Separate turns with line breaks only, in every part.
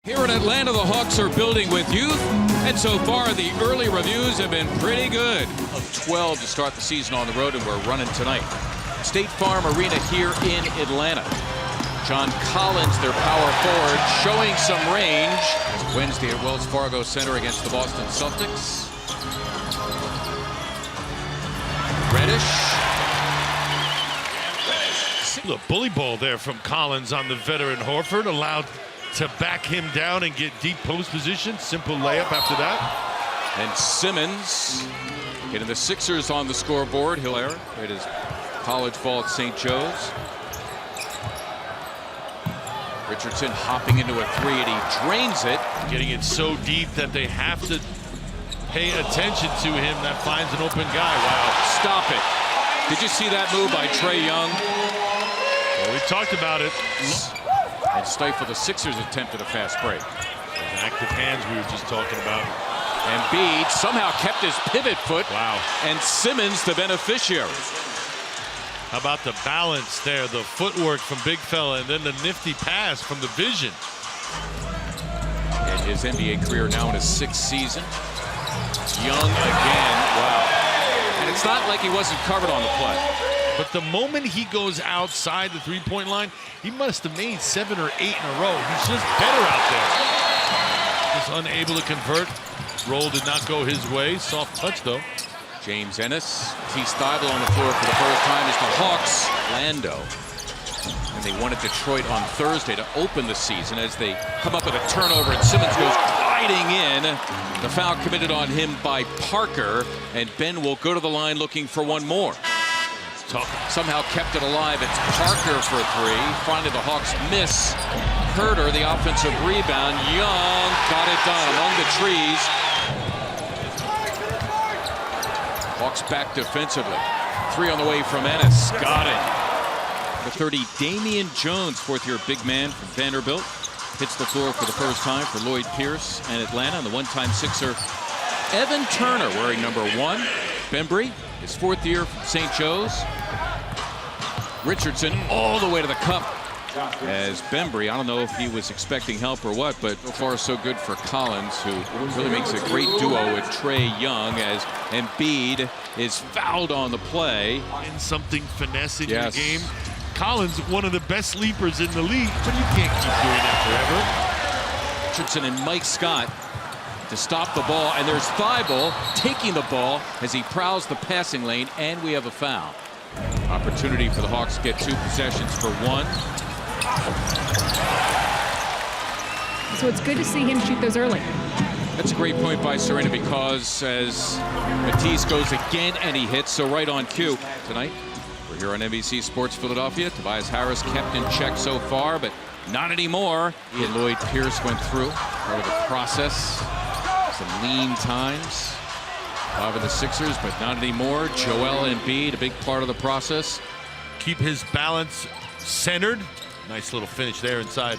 Here in Atlanta, the Hawks are building with youth, and so far the early reviews have been pretty good. Of 12 to start the season on the road, and we're running tonight. State Farm Arena here in Atlanta. John Collins, their power forward, showing some range. Wednesday at Wells Fargo Center against the Boston Celtics. Reddish.
The bully ball there from Collins on the veteran Horford, allowed to back him down and get deep post position. Simple layup after that.
And Simmons getting the Sixers on the scoreboard. He'll air at his college ball at St. Joe's. Richardson hopping into a three, and he drains it.
Getting it so deep that they have to pay attention to him. That finds an open guy. Wow.
Stop it. Did you see that move by Trae Young?
Well, we talked about it.
And stifled the Sixers' attempt at a fast break.
Those active hands we were just talking about.
Embiid somehow kept his pivot foot.
Wow.
And Simmons the beneficiary.
How about the balance there, the footwork from Big Fella, and then the nifty pass from the vision.
And his NBA career now in his 6th season. Young again. Wow. And it's not like he wasn't covered on the play.
But the moment he goes outside the three-point line, he must have made 7 or 8 in a row. He's just better out there. Just unable to convert. Roll did not go his way. Soft touch, though.
James Ennis, T. Stiebel on the floor for the first time as the Hawks. Lando. And they wanted Detroit on Thursday to open the season as they come up with a turnover, and Simmons goes gliding in. The foul committed on him by Parker, and Ben will go to the line looking for one more. Somehow kept it alive. It's Parker for 3. Finally, the Hawks miss. Herter, the offensive rebound. Young got it done among the trees. Hawks back defensively. 3 on the way from Ennis. Got it. The 30, Damian Jones, 4th-year big man from Vanderbilt, hits the floor for the first time for Lloyd Pierce and Atlanta. And the one-time Sixer, Evan Turner, wearing number 1. Bembry, his 4th year from St. Joe's. Richardson all the way to the cup as Bembry. I don't know if he was expecting help or what, but so far so good for Collins, who really makes a great duo with Trae Young as Embiid is fouled on the play.
And something finesse in
yes.
your game. Collins, one of the best sleepers in the league, but you can't keep doing that
forever. Richardson and Mike Scott to stop the ball, and there's Thibault taking the ball as he prowls the passing lane, and we have a foul. Opportunity for the Hawks to get 2 possessions for 1.
So it's good to see him shoot those early.
That's a great point by Serena, because as Matisse goes again and he hits, so right on cue tonight. We're here on NBC Sports Philadelphia. Tobias Harris kept in check so far, but not anymore. He and Lloyd Pierce went through part of the process. Some lean times. 5 of the Sixers, but not anymore. Joel Embiid, a big part of the process.
Keep his balance centered. Nice little finish there inside.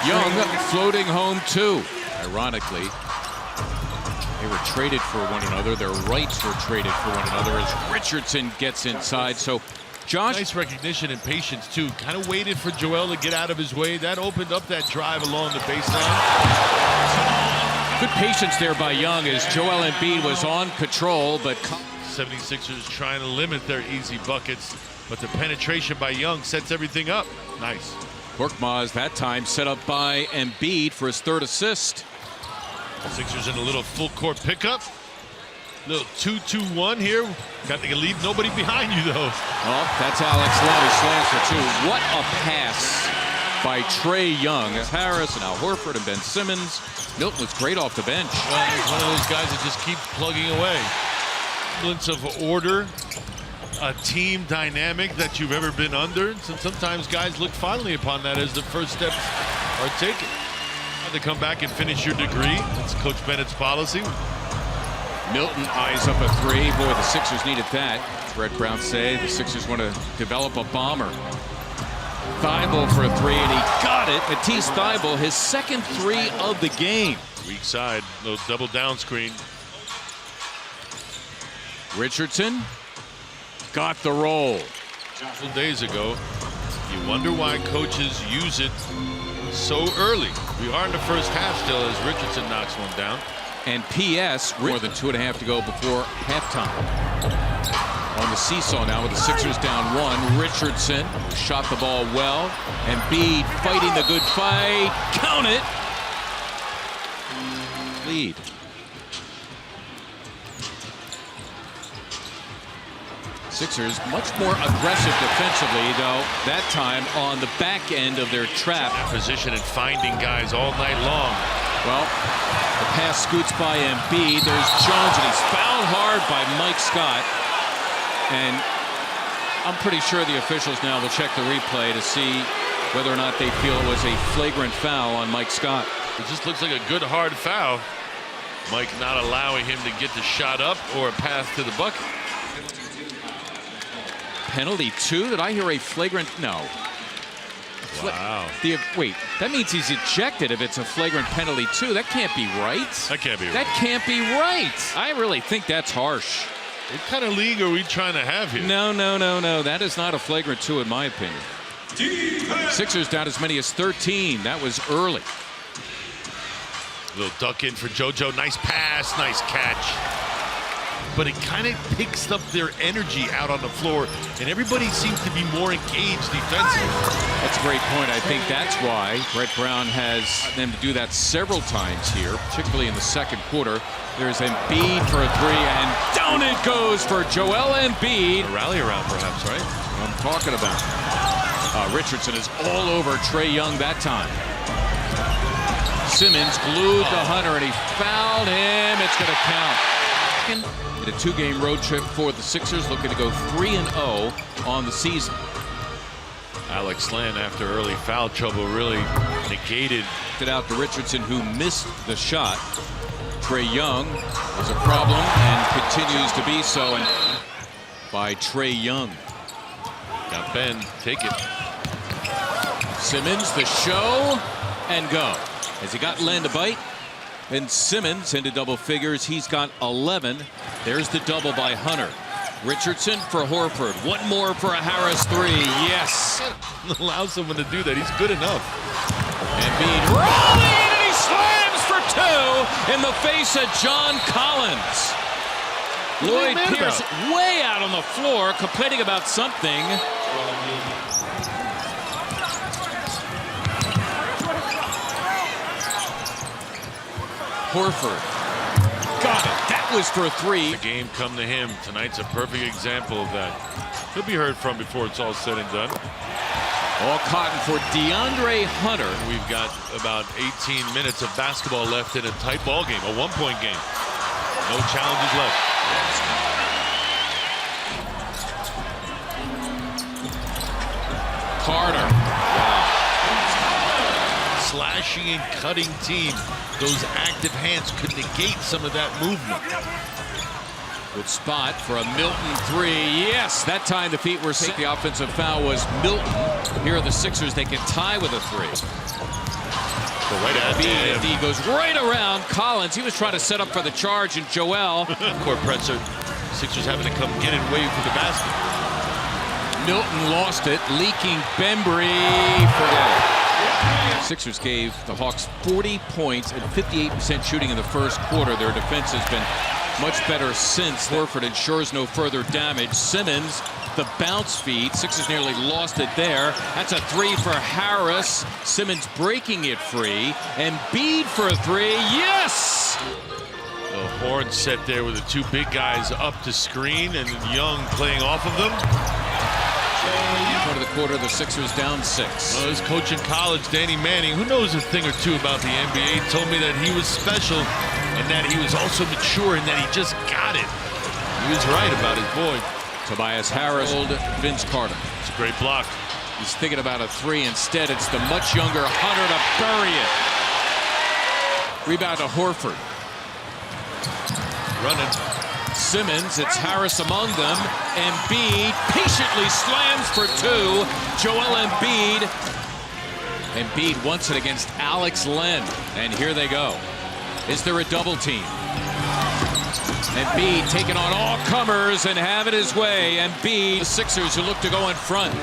Young floating home too. Ironically, they were traded for one another. Their rights were traded for one another as Richardson gets inside. So Josh.
Nice recognition and patience too. Kind of waited for Joel to get out of his way. That opened up that drive along the baseline.
Good patience there by Young as Joel Embiid was on control, but
76ers trying to limit their easy buckets, but the penetration by Young sets everything up. Nice.
Korkmaz that time set up by Embiid for his 3rd assist.
Sixers in a little full court pickup. Little 2-2-1 here. Got to leave nobody behind you though.
Well, that's Alex Len who slams for 2. What a pass by Trae Young. Harris and Al Horford and Ben Simmons. Milton was great off the bench.
Well, he's one of those guys that just keeps plugging away. Semblance of order, a team dynamic that you've ever been under. And sometimes guys look fondly upon that as the first steps are taken. To come back and finish your degree. That's Coach Bennett's policy.
Milton eyes up a 3. Boy, the Sixers needed that. Brett Brown say the Sixers want to develop a bomber. Thibault for a 3, and he got it. Matisse Thibault, his 2nd 3 of the game.
Weak side, little double down screen.
Richardson got the roll.
A couple days ago, you wonder why coaches use it so early. We are in the first half still as Richardson knocks one down.
And P.S. more than 2.5 to go before halftime. On the seesaw now with the Sixers down 1. Richardson shot the ball well. Embiid fighting the good fight. Count it. Lead. Sixers much more aggressive defensively, though, that time on the back end of their trap.
Position and finding guys all night long.
Well, the pass scoots by Embiid. There's Jones, and he's fouled hard by Mike Scott. And I'm pretty sure the officials now will check the replay to see whether or not they feel it was a flagrant foul on Mike Scott.
It just looks like a good hard foul. Mike not allowing him to get the shot up or a pass to the bucket.
Penalty 2? Did I hear a flagrant? No.
Wow.
Wait, that means he's ejected if it's a flagrant penalty 2. That can't be right.
That can't be right.
That can't be right. I really think that's harsh.
What kind of league are we trying to have here?
No. That is not a flagrant 2 in my opinion. Sixers down as many as 13. That was early.
Little duck in for JoJo. Nice pass, nice catch. But it kind of picks up their energy out on the floor, and everybody seems to be more engaged defensively.
That's a great point. I think that's why Brett Brown has them to do that several times here, particularly in the second quarter. There's Embiid for a 3, and down it goes for Joel Embiid.
A rally around, perhaps, right?
What I'm talking about. Richardson is all over Trae Young that time. Simmons glued to Hunter, and he fouled him. It's going to count. In a 2-game road trip for the Sixers, looking to go 3-0 on the season.
Alex Len, after early foul trouble, really negated.
It out to Richardson, who missed the shot. Trae Young was a problem and continues to be so. And by Trae Young.
Got Ben, take it.
Simmons, the show, and go. Has he got Len to bite? And Simmons into double figures. He's got 11. There's the double by Hunter. Richardson for Horford. One more for a Harris 3. Yes.
Allow someone to do that. He's good enough.
Embiid rolling, and he slams for 2 in the face of John Collins. Lloyd Pierce way out on the floor complaining about something. Horford got it. That was for 3.
The game come to him. Tonight's a perfect example of that. He'll be heard from before it's all said and done.
All cotton for DeAndre Hunter.
We've got about 18 minutes of basketball left in a tight ball game, a 1-point game. No challenges left.
Carter.
Slashing and cutting team. Those active hands could negate some of that movement.
Good spot for a Milton 3. Yes, that time the feet were sick. The offensive foul was Milton. Here are the Sixers. They can tie with a 3.
Go right at him.
He goes right around Collins. He was trying to set up for the charge, and Joel.
Court presser. Sixers having to come get it away from the basket.
Milton lost it. Leaking Bembry. Forget it. Sixers gave the Hawks 40 points and 58% shooting in the first quarter. Their defense has been much better since. Horford ensures no further damage. Simmons, the bounce feed. Sixers nearly lost it there. That's a 3 for Harris. Simmons breaking it free. Embiid for a 3. Yes!
The horn set there with the 2 big guys up to screen and Young playing off of them.
Part of the quarter, the Sixers down 6.
Well, his coach in college, Danny Manning, who knows a thing or 2 about the NBA, told me that he was special and that he was also mature and that he just got it. He was right about his boy.
Tobias Harris, old Vince Carter.
It's a great block.
He's thinking about a 3 instead. It's the much younger Hunter to bury it. Rebound to Horford.
Running.
Simmons, it's Harris among them. Embiid patiently slams for 2. Joel Embiid. Embiid wants it against Alex Len. And here they go. Is there a double team? Embiid taking on all comers and having his way. Embiid, the Sixers who look to go in front.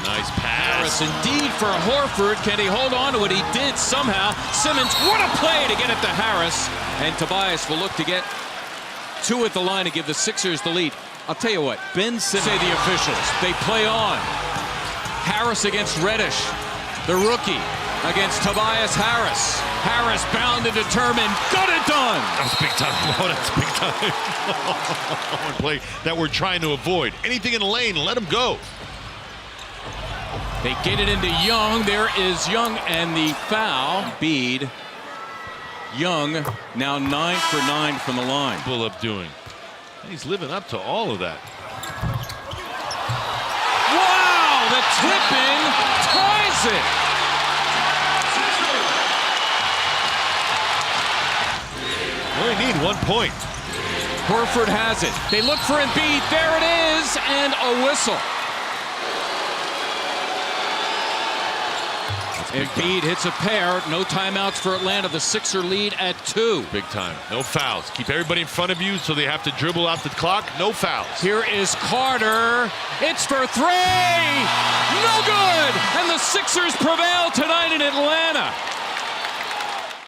Nice
Harris
pass.
indeed for Horford. Can he hold on to it? He did somehow. Simmons, what a play to get it to Harris. And Tobias will look to get two at the line to give the Sixers the lead. I'll tell you what, Ben Simmons, say the officials, they play on. Harris against Reddish, the rookie, against Tobias Harris. Harris bound and determined, got it done.
That's big time. Oh, that's big time. One play that we're trying to avoid. Anything in the lane, let him go.
They get it into Young. There is Young and the foul. Embiid. Young now 9 for 9 from the line.
Bullup doing. He's living up to all of that.
Wow, the tip-in ties it.
Only need 1 point.
Horford has it. They look for Embiid. There it is, and a whistle. Embiid hits a pair. No timeouts for Atlanta. The Sixer lead at 2.
Big time. No fouls. Keep everybody in front of you so they have to dribble out the clock. No fouls.
Here is Carter. It's for Trae. No good. And the Sixers prevail tonight in Atlanta.